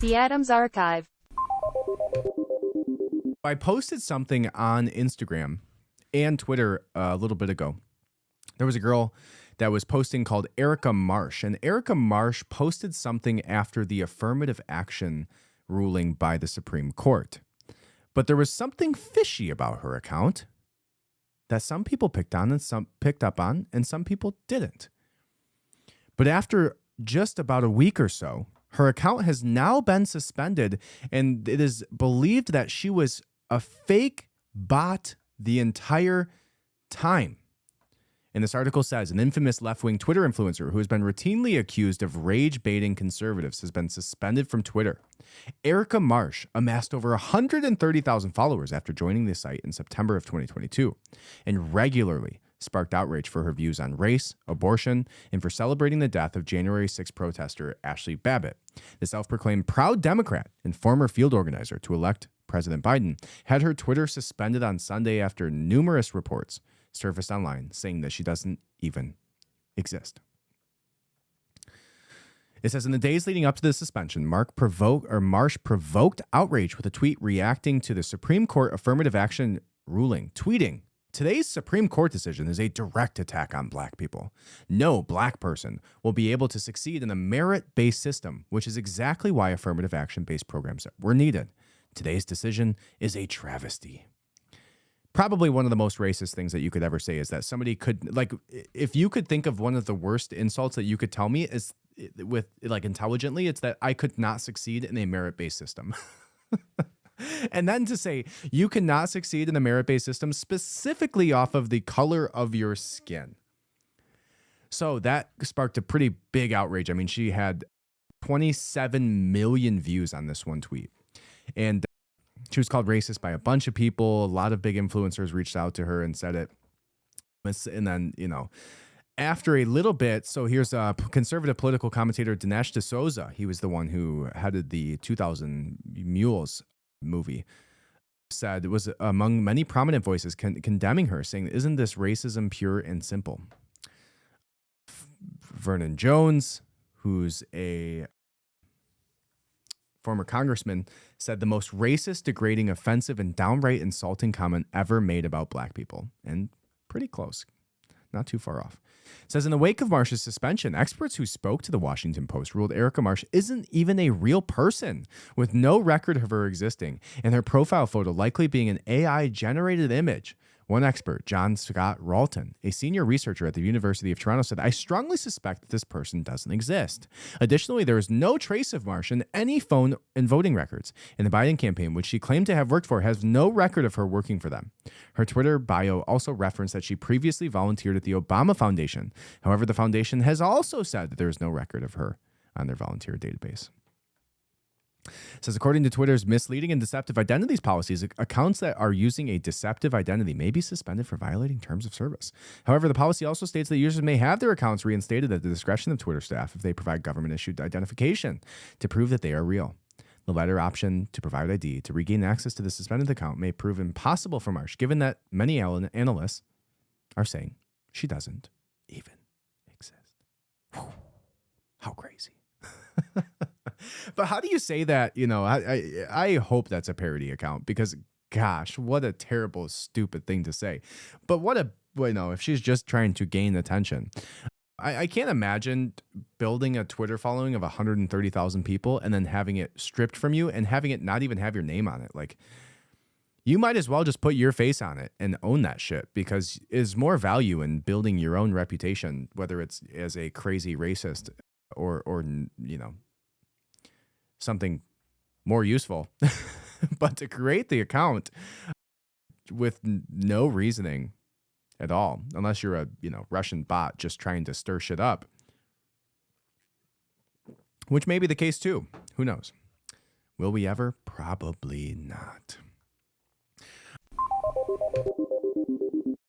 The Adams Archive. I posted something on Instagram and Twitter a little bit ago. There was a girl that was posting called Erica Marsh, and Erica Marsh posted something after the affirmative action ruling by the Supreme Court. But there was something fishy about her account that some people picked up on and some people didn't. But after just about a week or so, her account has now been suspended, and it is believed that she was a fake bot the entire time. And this article says an infamous left-wing Twitter influencer who has been routinely accused of rage-baiting conservatives has been suspended from Twitter. Erica Marsh amassed over 130,000 followers after joining the site in September of 2022 and regularly sparked outrage for her views on race, abortion, and for celebrating the death of January 6 protester Ashley Babbitt. The self-proclaimed proud Democrat and former field organizer to elect President Biden had her Twitter suspended on Sunday after numerous reports surfaced online saying that she doesn't even exist. It says in the days leading up to the suspension, Marsh provoked outrage with a tweet reacting to the Supreme Court affirmative action ruling, tweeting, "Today's Supreme Court decision is a direct attack on black people. No black person will be able to succeed in a merit-based system, which is exactly why affirmative action-based programs were needed. Today's decision is a travesty." Probably one of the most racist things that you could ever say is that somebody could, like, if you could think of one of the worst insults that you could tell me is with, like, intelligently, it's that I could not succeed in a merit-based system. And then to say you cannot succeed in a merit-based system specifically off of the color of your skin. So that sparked a pretty big outrage. I mean, she had 27 million views on this one tweet. And she was called racist by a bunch of people. A lot of big influencers reached out to her and said it. And then, after a little bit, so here's a conservative political commentator, Dinesh D'Souza. He was the one who headed the 2000 Mules movie. Said it was among many prominent voices condemning her, saying, "Isn't this racism pure and simple?" Vernon Jones, who's a former congressman, said the most racist, degrading, offensive, and downright insulting comment ever made about black people. And pretty close. Not too far off. It says in the wake of Marsh's suspension, experts who spoke to the Washington Post ruled Erica Marsh isn't even a real person, with no record of her existing, and her profile photo likely being an AI-generated image. One expert, John Scott Ralton, a senior researcher at the University of Toronto, said, "I strongly suspect that this person doesn't exist." Additionally, there is no trace of Marsh in any phone and voting records. In the Biden campaign, which she claimed to have worked for, has no record of her working for them. Her Twitter bio also referenced that she previously volunteered at the Obama Foundation. However, the foundation has also said that there is no record of her on their volunteer database. It says, according to Twitter's misleading and deceptive identities policies, accounts that are using a deceptive identity may be suspended for violating terms of service. However, the policy also states that users may have their accounts reinstated at the discretion of Twitter staff if they provide government-issued identification to prove that they are real. The latter option, to provide ID to regain access to the suspended account, may prove impossible for Marsh, given that many analysts are saying she doesn't even exist. Whew. How crazy. But how do you say that? I hope that's a parody account, because gosh, what a terrible, stupid thing to say. But if she's just trying to gain attention. I can't imagine building a Twitter following of 130,000 people and then having it stripped from you and having it not even have your name on it. Like, you might as well just put your face on it and own that shit, because there's more value in building your own reputation, whether it's as a crazy racist or something more useful. But to create the account with no reasoning at all, unless you're a Russian bot just trying to stir shit up, which may be the case too. Who knows? Will we ever? Probably not.